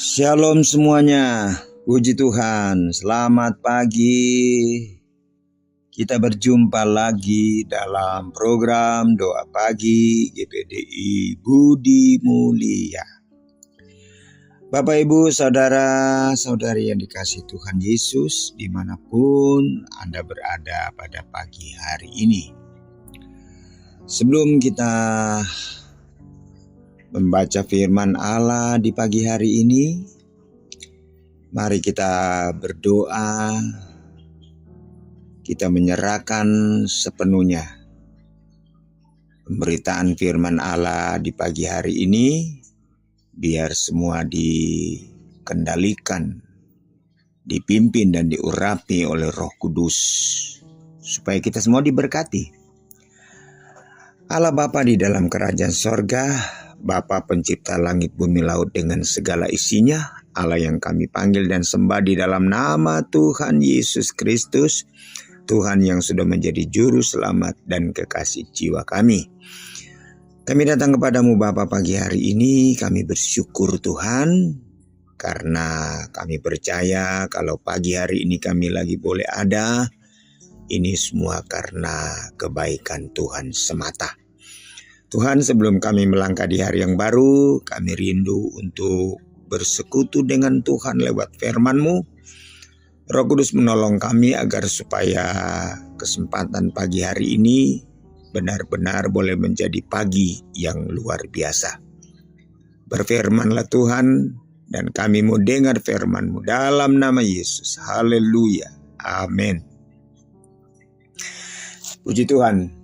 Shalom semuanya, puji Tuhan, selamat pagi. Kita berjumpa lagi dalam program Doa Pagi GPDI Budi Mulia. Bapak Ibu, saudara-saudari yang dikasihi Tuhan Yesus, dimanapun Anda berada pada pagi hari ini. Sebelum kita membaca firman Allah di pagi hari ini, mari kita berdoa. Kita menyerahkan sepenuhnya pemberitaan firman Allah di pagi hari ini, biar semua dikendalikan, dipimpin dan diurapi oleh Roh Kudus, supaya kita semua diberkati. Allah Bapa di dalam kerajaan sorga, Bapa pencipta langit bumi laut dengan segala isinya, Allah yang kami panggil dan sembah di dalam nama Tuhan Yesus Kristus, Tuhan yang sudah menjadi juru selamat dan kekasih jiwa kami. Kami datang kepadamu Bapa pagi hari ini, kami bersyukur Tuhan, karena kami percaya kalau pagi hari ini kami lagi boleh ada, ini semua karena kebaikan Tuhan semata. Tuhan, sebelum kami melangkah di hari yang baru, kami rindu untuk bersekutu dengan Tuhan lewat firman-Mu. Roh Kudus menolong kami agar supaya kesempatan pagi hari ini benar-benar boleh menjadi pagi yang luar biasa. Berfirmanlah Tuhan, dan kami mau dengar firman-Mu dalam nama Yesus. Haleluya. Amin. Puji Tuhan.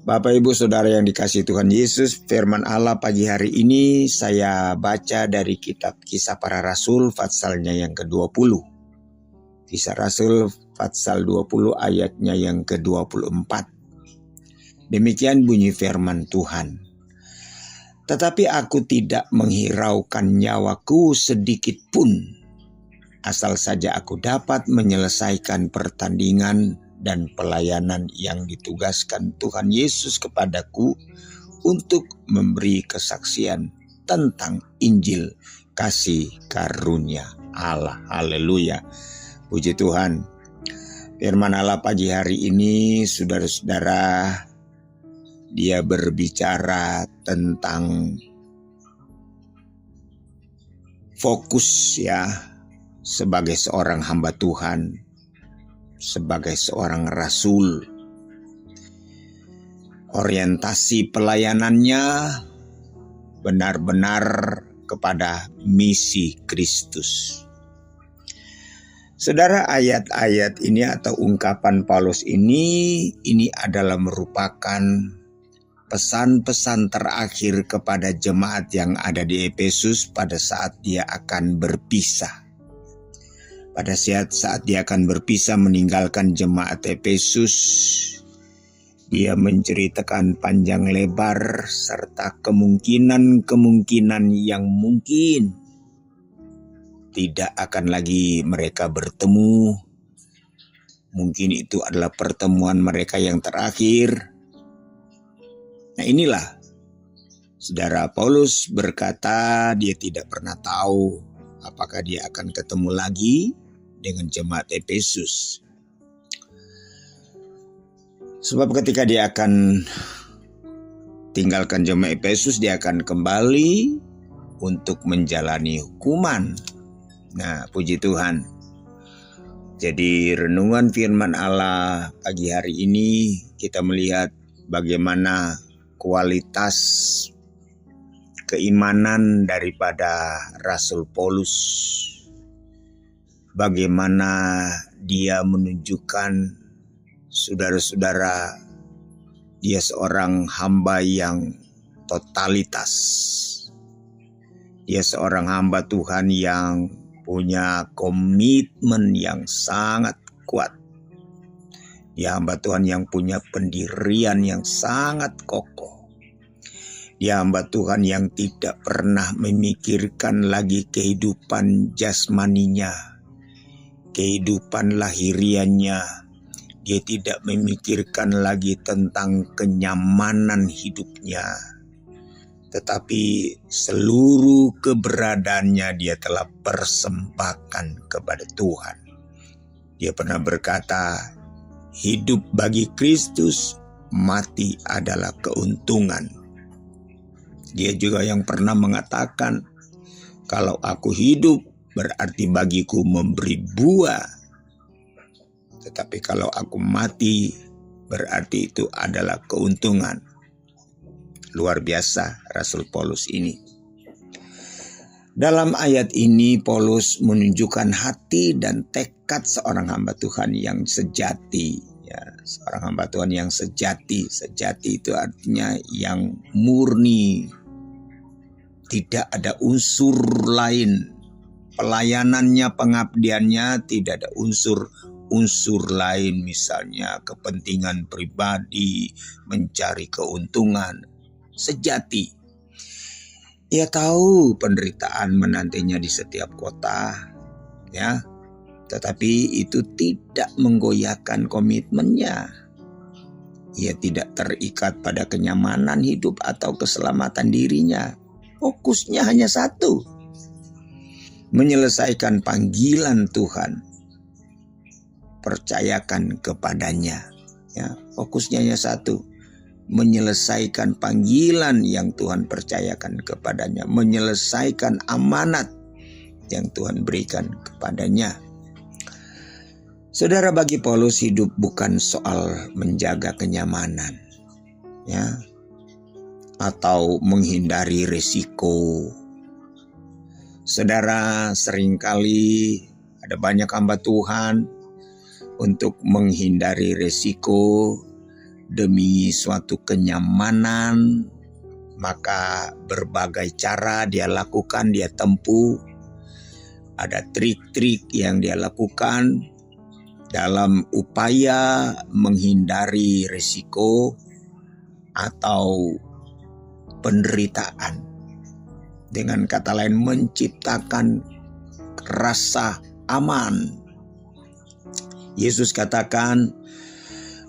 Bapak Ibu Saudara yang dikasihi Tuhan Yesus, firman Allah pagi hari ini saya baca dari kitab Kisah Para Rasul patsalnya yang ke-20. Kisah Rasul patsal 20 ayatnya yang ke-24. Demikian bunyi firman Tuhan. Tetapi aku tidak menghiraukan nyawaku sedikit pun, asal saja aku dapat menyelesaikan pertandingan dan pelayanan yang ditugaskan Tuhan Yesus kepadaku untuk memberi kesaksian tentang Injil kasih karunia Allah. Haleluya. Puji Tuhan. Firman Allah pagi hari ini, saudara-saudara, dia berbicara tentang fokus ya, sebagai seorang hamba Tuhan, sebagai seorang rasul. Orientasi pelayanannya benar-benar kepada misi Kristus. Saudara, ayat-ayat ini atau ungkapan Paulus ini adalah merupakan pesan-pesan terakhir kepada jemaat yang ada di Efesus pada saat dia akan berpisah. Pada saat dia akan berpisah meninggalkan jemaat Efesus, dia menceritakan panjang lebar serta kemungkinan-kemungkinan yang mungkin tidak akan lagi mereka bertemu. Mungkin itu adalah pertemuan mereka yang terakhir. Nah, inilah saudara, Paulus berkata dia tidak pernah tahu apakah dia akan ketemu lagi dengan jemaat Efesus. Sebab ketika dia akan tinggalkan jemaat Efesus, dia akan kembali untuk menjalani hukuman. Nah, puji Tuhan. Jadi renungan firman Allah pagi hari ini kita melihat bagaimana kualitas keimanan daripada Rasul Paulus. Bagaimana dia menunjukkan, saudara-saudara, dia seorang hamba yang totalitas. Dia seorang hamba Tuhan yang punya komitmen yang sangat kuat. Dia hamba Tuhan yang punya pendirian yang sangat kokoh. Dia hamba Tuhan yang tidak pernah memikirkan lagi kehidupan jasmaninya, kehidupan lahiriannya. Dia tidak memikirkan lagi tentang kenyamanan hidupnya, tetapi seluruh keberadaannya dia telah persembahkan kepada Tuhan. Dia pernah berkata, hidup bagi Kristus, mati adalah keuntungan. Dia juga yang pernah mengatakan, kalau aku hidup berarti bagiku memberi buah, tetapi kalau aku mati berarti itu adalah keuntungan. Luar biasa Rasul Paulus ini. Dalam ayat ini Paulus menunjukkan hati dan tekad seorang hamba Tuhan yang sejati. Ya, seorang hamba Tuhan yang sejati. Sejati itu artinya yang murni. Tidak ada unsur lain. Pelayanannya, pengabdiannya tidak ada unsur lain, misalnya kepentingan pribadi, mencari keuntungan. Sejati. Ia tahu penderitaan menantinya di setiap kota, ya. Tetapi itu tidak menggoyahkan komitmennya. Ia tidak terikat pada kenyamanan hidup atau keselamatan dirinya. Fokusnya hanya satu. Menyelesaikan panggilan Tuhan. Percayakan kepadanya. Ya, fokusnya hanya satu. Menyelesaikan panggilan yang Tuhan percayakan kepadanya, menyelesaikan amanat yang Tuhan berikan kepadanya. Saudara, bagi Paulus hidup bukan soal menjaga kenyamanan, ya, atau menghindari risiko. Saudara, seringkali ada banyak hamba Tuhan untuk menghindari risiko demi suatu kenyamanan, maka berbagai cara dia lakukan, dia tempuh. Ada trik-trik yang dia lakukan dalam upaya menghindari risiko atau penderitaan. Dengan kata lain, menciptakan rasa aman. Yesus katakan,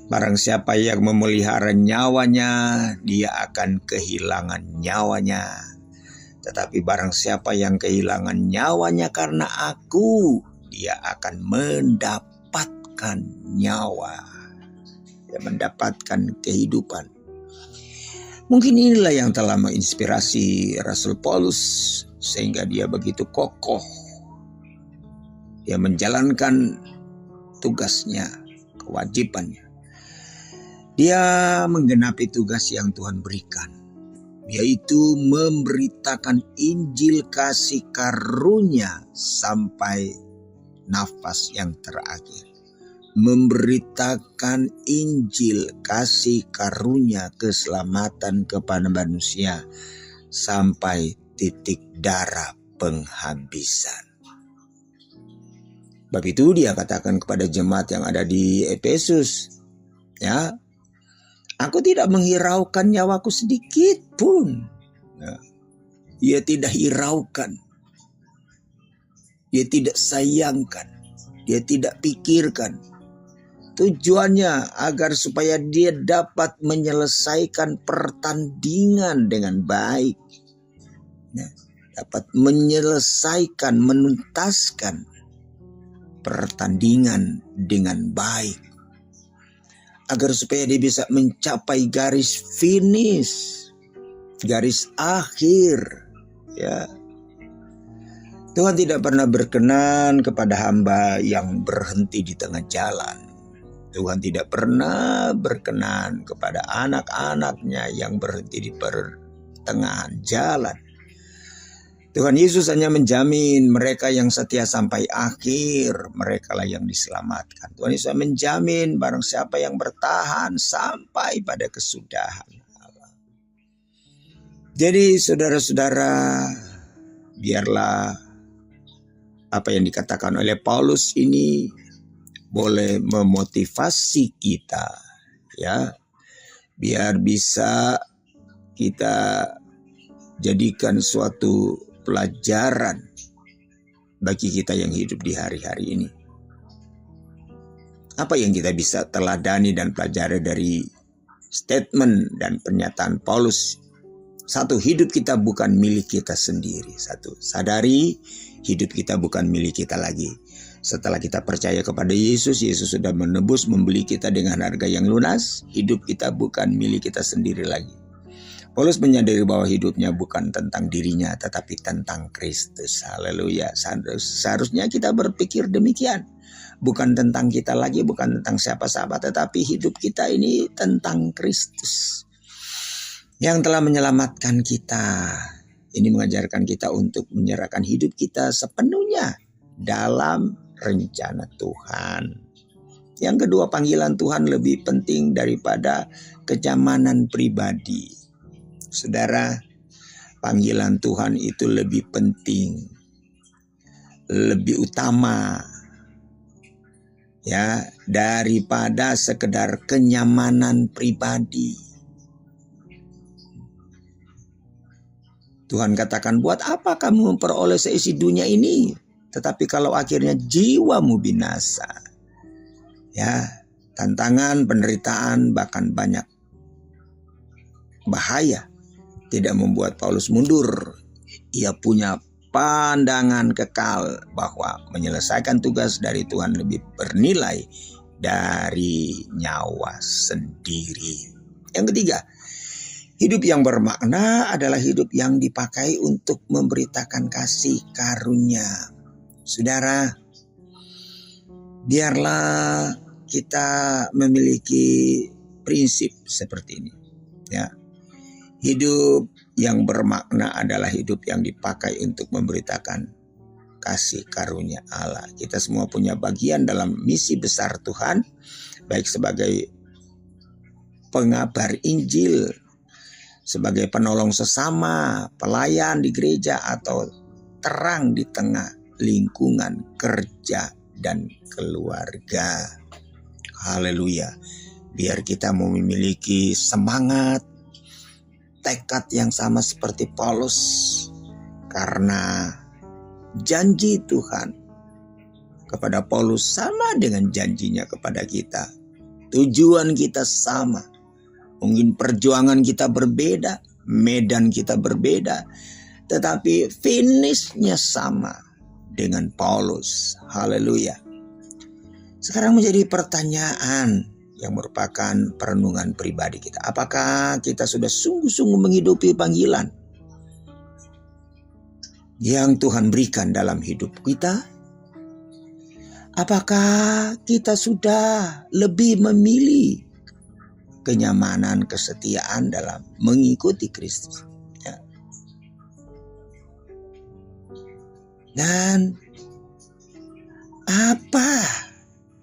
barang siapa yang memelihara nyawanya, dia akan kehilangan nyawanya. Tetapi barang siapa yang kehilangan nyawanya karena aku, dia akan mendapatkan nyawa. Dia mendapatkan kehidupan. Mungkin inilah yang telah menginspirasi Rasul Paulus sehingga dia begitu kokoh. Dia menjalankan tugasnya, kewajibannya. Dia menggenapi tugas yang Tuhan berikan, yaitu memberitakan Injil kasih karunia sampai nafas yang terakhir. Memberitakan Injil kasih karunia keselamatan kepada manusia sampai titik darah penghabisan. Sebab itu dia katakan kepada jemaat yang ada di Efesus, ya, aku tidak menghiraukan nyawaku sedikit pun. Ya. Ia tidak hiraukan. Dia tidak sayangkan. Dia tidak pikirkan. Tujuannya agar supaya dia dapat menyelesaikan pertandingan dengan baik. Ya. Dapat menyelesaikan, menuntaskan pertandingan dengan baik. Agar supaya dia bisa mencapai garis finish, garis akhir, ya. Tuhan tidak pernah berkenan kepada hamba yang berhenti di tengah jalan. Tuhan tidak pernah berkenan kepada anak-anaknya yang berhenti di pertengahan jalan. Tuhan Yesus hanya menjamin mereka yang setia sampai akhir, merekalah yang diselamatkan. Tuhan Yesus menjamin barang siapa yang bertahan sampai pada kesudahan. Jadi saudara-saudara, biarlah apa yang dikatakan oleh Paulus ini boleh memotivasi kita, ya, biar bisa kita jadikan suatu pelajaran bagi kita yang hidup di hari-hari ini. Apa yang kita bisa teladani dan pelajari dari statement dan pernyataan Paulus Satu, hidup kita bukan milik kita sendiri. Satu, sadari hidup kita bukan milik kita lagi. Setelah kita percaya kepada Yesus, Yesus sudah menebus, membeli kita dengan harga yang lunas. Hidup kita bukan milik kita sendiri lagi. Paulus menyadari bahwa hidupnya bukan tentang dirinya, tetapi tentang Kristus. Haleluya. Seharusnya kita berpikir demikian. Bukan tentang kita lagi, bukan tentang siapa-siapa, tetapi hidup kita ini tentang Kristus yang telah menyelamatkan kita. Ini mengajarkan kita untuk menyerahkan hidup kita sepenuhnya dalam rencana Tuhan. Yang kedua, panggilan Tuhan lebih penting daripada kenyamanan pribadi. Saudara, panggilan Tuhan itu lebih penting, lebih utama ya daripada sekedar kenyamanan pribadi. Tuhan katakan, buat apa kamu memperoleh seisi dunia ini, tetapi kalau akhirnya jiwamu binasa. Ya, tantangan, penderitaan, bahkan banyak bahaya tidak membuat Paulus mundur. Ia punya pandangan kekal bahwa menyelesaikan tugas dari Tuhan lebih bernilai dari nyawa sendiri. Yang ketiga, hidup yang bermakna adalah hidup yang dipakai untuk memberitakan kasih karunia. Saudara, biarlah kita memiliki prinsip seperti ini. Ya, hidup yang bermakna adalah hidup yang dipakai untuk memberitakan kasih karunia Allah. Kita semua punya bagian dalam misi besar Tuhan, baik sebagai pengabar Injil, sebagai penolong sesama, pelayan di gereja, atau terang di tengah lingkungan kerja dan keluarga. Haleluya. Biar kita memiliki semangat, tekad yang sama seperti Paulus, karena janji Tuhan kepada Paulus sama dengan janjinya kepada kita. Tujuan kita sama. Mungkin perjuangan kita berbeda, medan kita berbeda, tetapi finishnya sama dengan Paulus. Haleluya. Sekarang menjadi pertanyaan yang merupakan perenungan pribadi kita. Apakah kita sudah sungguh-sungguh menghidupi panggilan yang Tuhan berikan dalam hidup kita? Apakah kita sudah lebih memilih kenyamanan, kesetiaan dalam mengikuti Kristus? Ya. Dan apa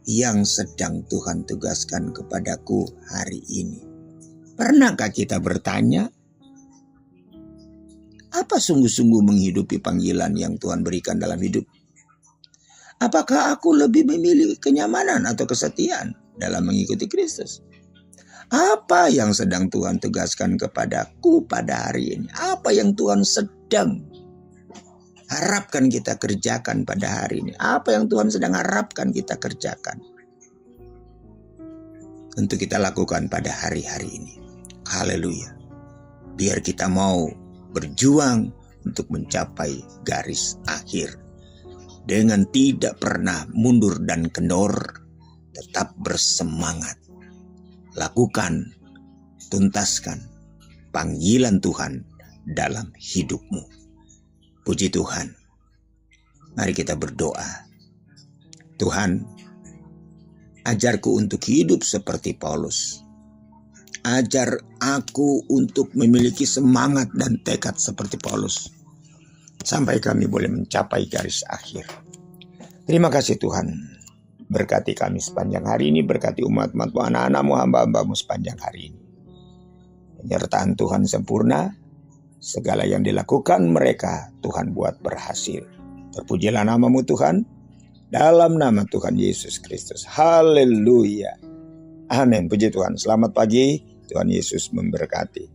yang sedang Tuhan tugaskan kepadaku hari ini? Pernahkah kita bertanya, apa sungguh-sungguh menghidupi panggilan yang Tuhan berikan dalam hidup? Apakah aku lebih memilih kenyamanan atau kesetiaan dalam mengikuti Kristus? Apa yang sedang Tuhan tugaskan kepadaku pada hari ini? Apa yang Tuhan sedang harapkan kita kerjakan pada hari ini? Apa yang Tuhan sedang harapkan kita kerjakan untuk kita lakukan pada hari-hari ini? Haleluya. Biar kita mau berjuang untuk mencapai garis akhir dengan tidak pernah mundur dan kendor, tetap bersemangat. Lakukan, tuntaskan panggilan Tuhan dalam hidupmu. Puji Tuhan. Mari kita berdoa. Tuhan, ajarku untuk hidup seperti Paulus. Ajar aku untuk memiliki semangat dan tekad seperti Paulus, sampai kami boleh mencapai garis akhir. Terima kasih Tuhan. Berkati kami sepanjang hari ini. Berkati umat-umat-Mu, anak-anak-Mu, hamba-hamba-Mu sepanjang hari ini. Penyertaan Tuhan sempurna. Segala yang dilakukan mereka, Tuhan buat berhasil. Terpujilah nama-Mu Tuhan. Dalam nama Tuhan Yesus Kristus. Haleluya. Amin. Puji Tuhan. Selamat pagi. Tuhan Yesus memberkati.